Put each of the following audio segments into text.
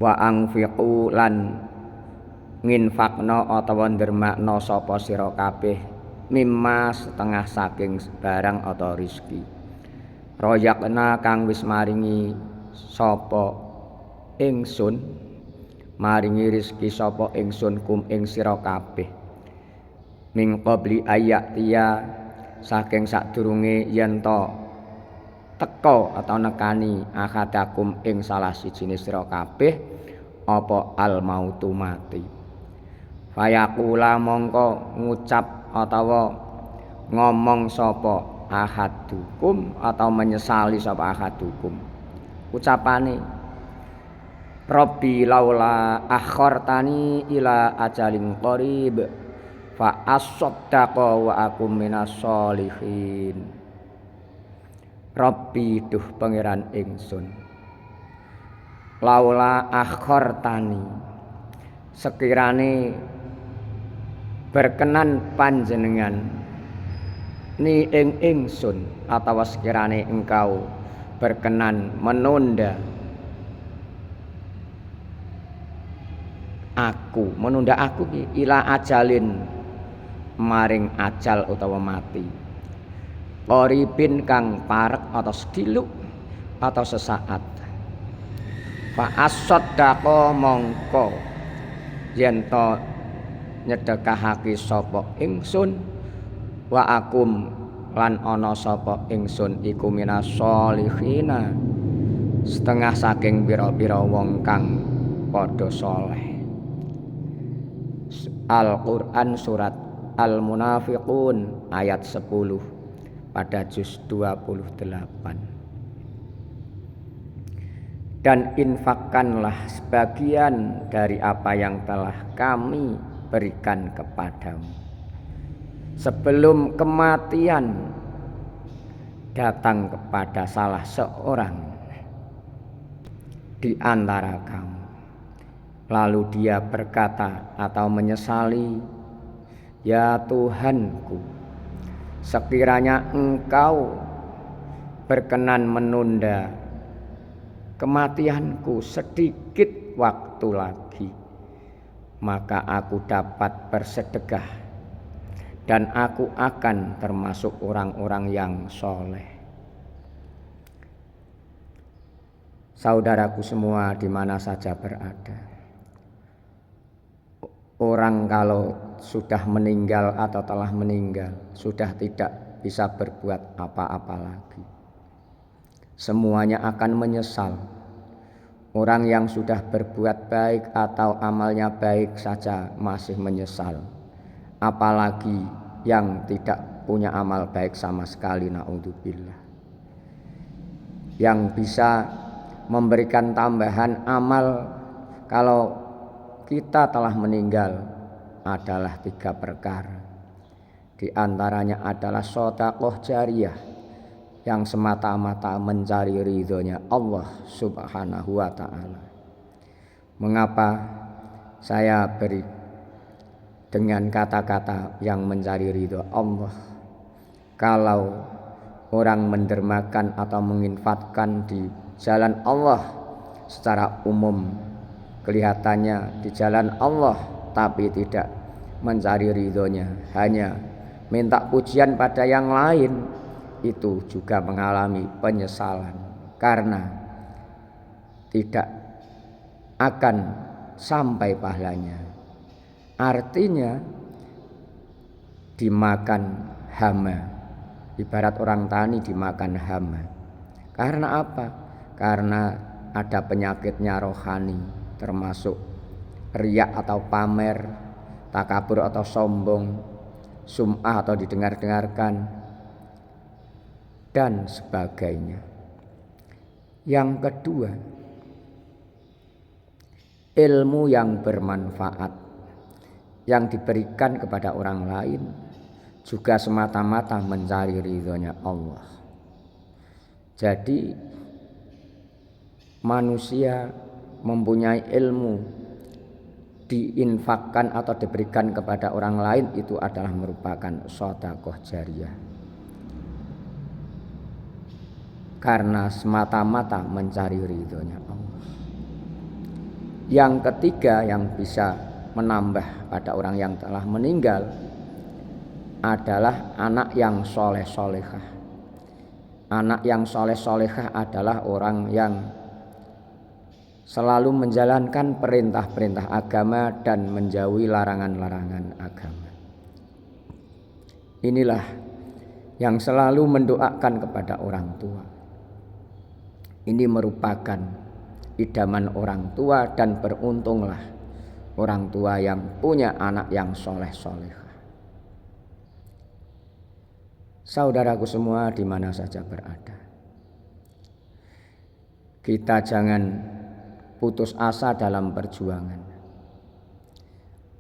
Wa anfiqu lan nginfakna utawa ndermakna sapa sira kabeh mimma setengah saking barang atau rizki royakna kang wis maringi sapa ingsun maringi rizki sapa ingsun kum ing sira kabeh ming qabli ayatiya saking sadurunge yen to teka atau nekani akadakum ing salah sijine sira kabeh apa al mautu mati fayaqula mongko ngucap atawa ngomong sapa ahadukum atau menyesali sapa ahadukum ucapane Rabbi laula akhartani ila ajalin qarib fa as-saddaqa wa akum minas sholihin Rabbi duh pangeran ingsun laula akhartani sekirane berkenan panjenengan ni ing ingsun atau sekirane engkau berkenan menunda aku ila ajalin maring ajal utawa mati qoribin kang parek atau sediluk atau sesaat fa as-saddaqa mongko yen to nyedekahake sapa ingsun wa akum lan ana sapa ingsun iku minas sholihina setengah saking pira-pira wong kang padha saleh. Al-Qur'an surat Al-Munafiqun ayat 10 pada juz 28. Dan infakkanlah sebagian dari apa yang telah kami berikan kepadamu sebelum kematian datang kepada salah seorang di antara kamu lalu dia berkata atau menyesali, ya Tuhanku, sekiranya engkau berkenan menunda kematianku sedikit waktu lagi, maka aku dapat bersedekah dan aku akan termasuk orang-orang yang soleh. Saudaraku semua di mana saja berada, orang kalau sudah meninggal atau telah meninggal sudah tidak bisa berbuat apa-apa lagi. Semuanya akan menyesal. Orang yang sudah berbuat baik atau amalnya baik saja masih menyesal. Apalagi yang tidak punya amal baik sama sekali, naudzubillah. Yang bisa memberikan tambahan amal kalau kita telah meninggal adalah 3 perkara. Di antaranya adalah shadaqah jariyah yang semata-mata mencari ridhonya Allah Subhanahu wa ta'ala. Mengapa saya beri dengan kata-kata yang mencari ridho Allah? Kalau orang mendermakan atau menginfakkan di jalan Allah secara umum, kelihatannya di jalan Allah tapi tidak mencari ridhonya, hanya minta pujian pada yang lain, itu juga mengalami penyesalan karena tidak akan sampai pahalanya. Artinya dimakan hama, ibarat orang tani dimakan hama. Karena apa? Karena ada penyakitnya rohani, termasuk riak atau pamer, takabur atau sombong, sum'ah atau didengar-dengarkan, dan sebagainya. Yang kedua, ilmu yang bermanfaat yang diberikan kepada orang lain juga semata-mata mencari ridhonya Allah. Jadi manusia mempunyai ilmu diinfakkan atau diberikan kepada orang lain itu adalah merupakan shadaqah jariyah, karena semata-mata mencari ridhonya Allah. Yang ketiga yang bisa menambah pada orang yang telah meninggal adalah anak yang soleh solehah. Anak yang soleh solehah adalah orang yang selalu menjalankan perintah-perintah agama dan menjauhi larangan-larangan agama. Inilah yang selalu mendoakan kepada orang tua. Ini merupakan idaman orang tua dan beruntunglah orang tua yang punya anak yang soleh-solehah. Saudaraku semua di mana saja berada, kita jangan putus asa dalam perjuangan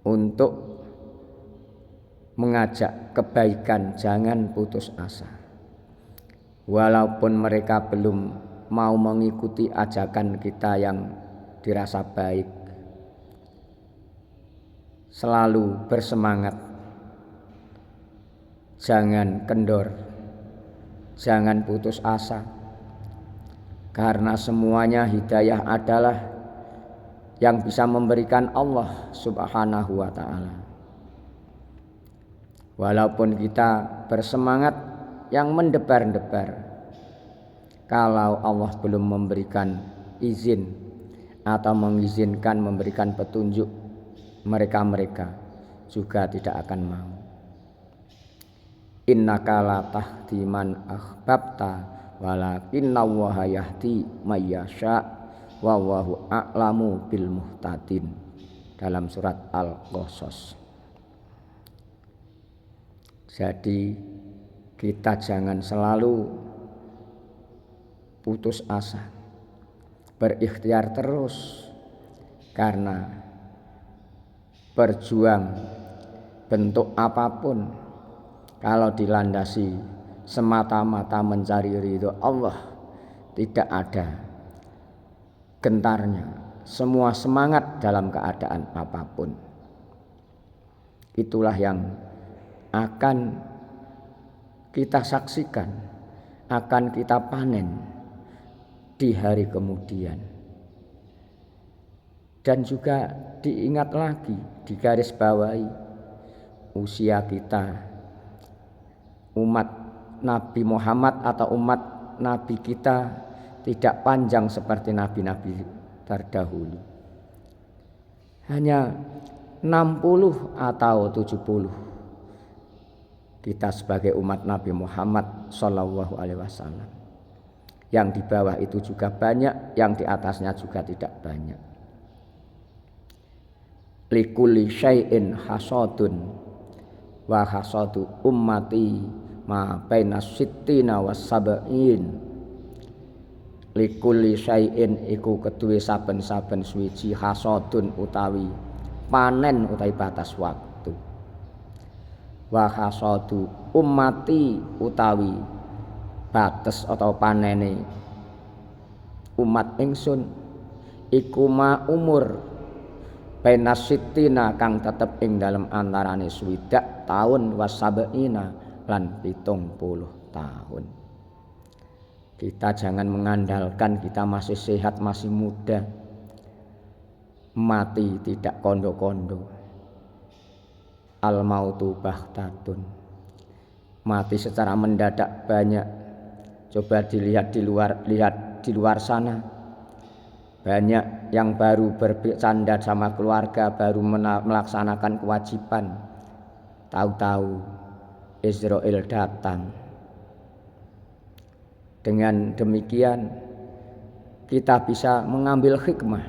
untuk mengajak kebaikan. Jangan putus asa walaupun mereka belum mau mengikuti ajakan kita yang dirasa baik. Selalu bersemangat, jangan kendor, jangan putus asa, karena semuanya hidayah adalah yang bisa memberikan Allah Subhanahu wa ta'ala. Walaupun kita bersemangat yang mendebar-debar, kalau Allah belum memberikan izin atau mengizinkan memberikan petunjuk, mereka juga tidak akan mau. Innaka la tahdi man ahbabta walakinnallaha yahdi may yasha wallahu a'lamu bil muhtadin, dalam surat Al-Qasas. Jadi kita jangan selalu putus asa, berikhtiar terus, karena berjuang bentuk apapun kalau dilandasi semata-mata mencari ridho Allah, tidak ada gentarnya, semua semangat dalam keadaan apapun. Itulah yang akan kita saksikan, akan kita panen di hari kemudian. Dan juga diingat lagi, digarisbawahi, usia kita umat Nabi Muhammad atau umat Nabi kita tidak panjang seperti nabi-nabi terdahulu. Hanya 60 atau 70 kita sebagai umat Nabi Muhammad Sallallahu Alaihi Wasallam. Yang di bawah itu juga banyak, yang di atasnya juga tidak banyak. Likulli syai'in hasadun wa hasadu ummati ma baina sittina was sab'in. Likulli syai'in iku keduwe saben-saben suwiji hasadun utawi panen utawi batas waktu. Wa hasadu ummati utawi batas atau panene umat ingsun iku ma umur bainasitina kang tetep ing dalem antarane swidak taun wasabeina lan 70 tahun. Kita jangan mengandalkan kita masih sehat, masih muda, mati tidak kondo-kondo. Al mautu bahtatun, mati secara mendadak banyak. Coba dilihat di luar sana, banyak yang baru bercanda sama keluarga, baru melaksanakan kewajiban, tahu-tahu Israel datang. Dengan demikian kita bisa mengambil hikmah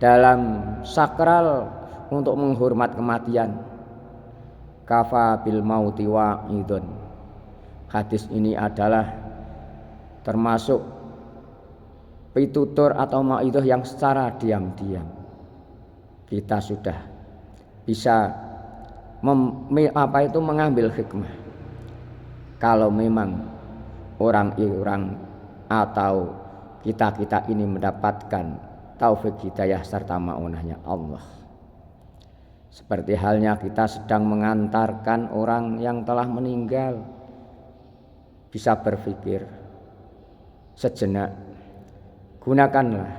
dalam sakral untuk menghormat kematian. Kafa bil mauti wa'idun. Hadis ini adalah termasuk pitutur atau mau'idhah yang secara diam-diam kita sudah bisa mengambil hikmah. Kalau memang orang-orang atau kita ini mendapatkan taufik hidayah serta maunahnya Allah. Seperti halnya kita sedang mengantarkan orang yang telah meninggal, bisa berpikir sejenak, gunakanlah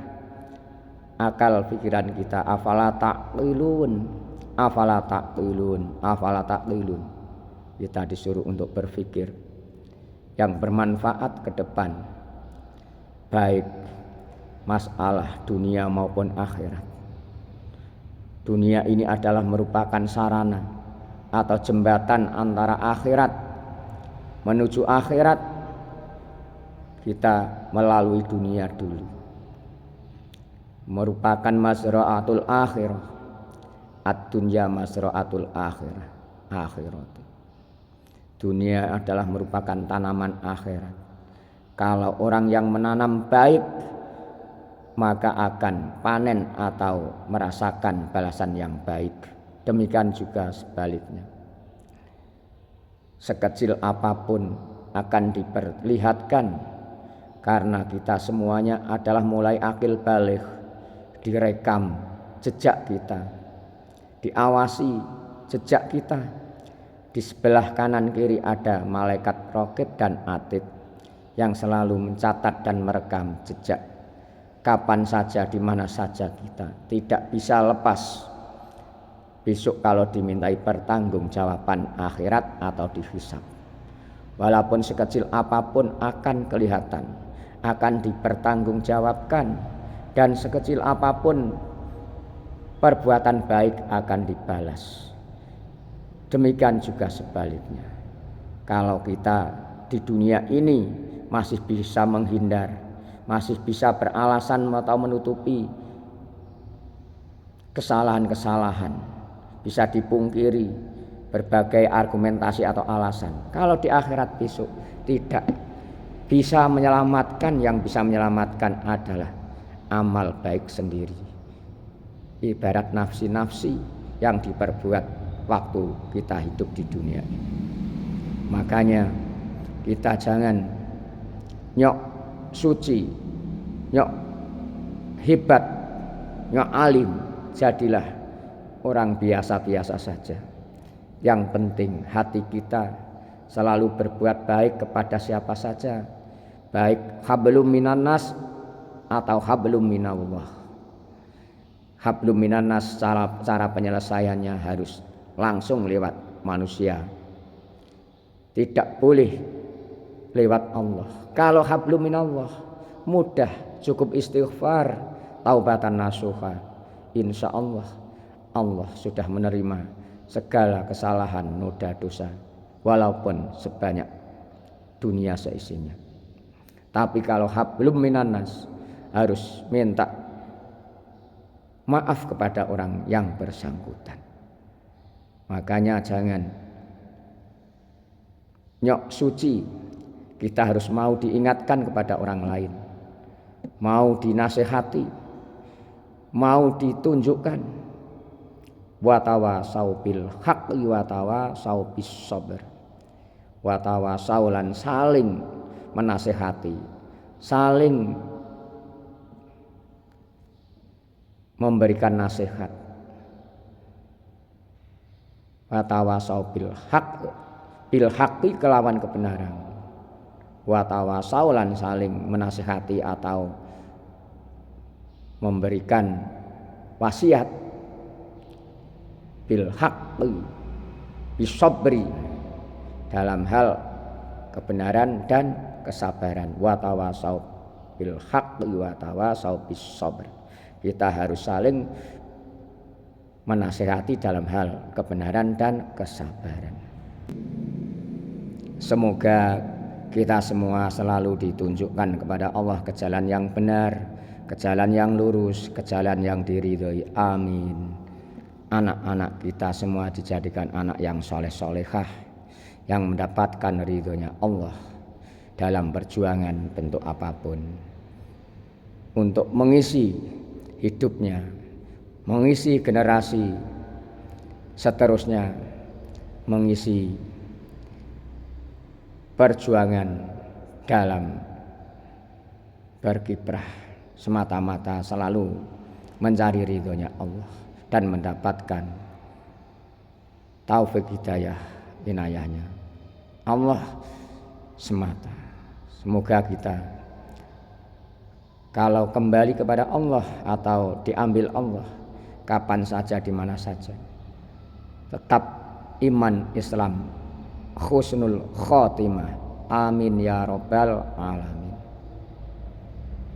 akal pikiran kita. Afala taqilun. Kita disuruh untuk berpikir yang bermanfaat ke depan, baik masalah dunia maupun akhirat. Dunia ini adalah merupakan sarana atau jembatan antara akhirat menuju akhirat. Kita melalui dunia dulu, merupakan mazra'atul akhirah. Ad-dunya mazra'atul akhirah. Dunia adalah merupakan tanaman akhirat. Kalau orang yang menanam baik, maka akan panen atau merasakan balasan yang baik. Demikian juga sebaliknya. Sekecil apapun akan diperlihatkan, karena kita semuanya adalah mulai akil baligh, direkam jejak kita, diawasi jejak kita. Di sebelah kanan kiri ada malaikat raqib dan atid yang selalu mencatat dan merekam jejak. Kapan saja, di mana saja kita tidak bisa lepas. Besok kalau dimintai pertanggungjawaban akhirat atau dihisab, walaupun sekecil apapun akan kelihatan, akan dipertanggungjawabkan, dan sekecil apapun perbuatan baik akan dibalas. Demikian juga sebaliknya. Kalau kita di dunia ini masih bisa menghindar, masih bisa beralasan atau menutupi kesalahan-kesalahan, bisa dipungkiri berbagai argumentasi atau alasan. Kalau di akhirat besok tidak bisa menyelamatkan, yang bisa menyelamatkan adalah amal baik sendiri. Ibarat nafsi-nafsi yang diperbuat waktu kita hidup di dunia ini. Makanya kita jangan nyok suci, nyok hebat, nyok alim. Jadilah orang biasa-biasa saja. Yang penting hati kita selalu berbuat baik kepada siapa saja, baik hablum minannas atau hablum minallah. Hablum minannas cara penyelesaiannya harus langsung lewat manusia, tidak boleh lewat Allah. Kalau hablum minallah mudah, cukup istighfar, taubatan nasuha, insya Allah Allah sudah menerima segala kesalahan noda dosa, walaupun sebanyak dunia seisinya. Tapi kalau hablum minannas harus minta maaf kepada orang yang bersangkutan. Makanya jangan nyok suci, kita harus mau diingatkan kepada orang lain, mau dinasehati, mau ditunjukkan. Watawasau bil haqqi watawasau bis sabr. Watawasau lan saling menasehati, saling memberikan nasihat. Watawasau bil haqqi kelawan kebenaran. Watawasau lan saling menasihati atau memberikan wasiat bil haqqi bisabri, dalam hal kebenaran dan kesabaran. Watawasau bil haqqi watawasau bis sabr. Kita harus saling menasihati dalam hal kebenaran dan kesabaran. Semoga kita semua selalu ditunjukkan kepada Allah ke jalan yang benar, ke jalan yang lurus, ke jalan yang diridhoi. Amin. Anak-anak kita semua dijadikan anak yang soleh-solehah, yang mendapatkan ridhonya Allah dalam perjuangan bentuk apapun, untuk mengisi hidupnya, mengisi generasi seterusnya, mengisi perjuangan dalam berkiprah semata-mata selalu mencari ridhonya Allah dan mendapatkan taufik hidayah inayahnya Allah semata. Semoga kita Kalau kembali kepada Allah atau diambil Allah kapan saja di mana saja, tetap iman Islam husnul khotimah. Amin ya rabbal alamin.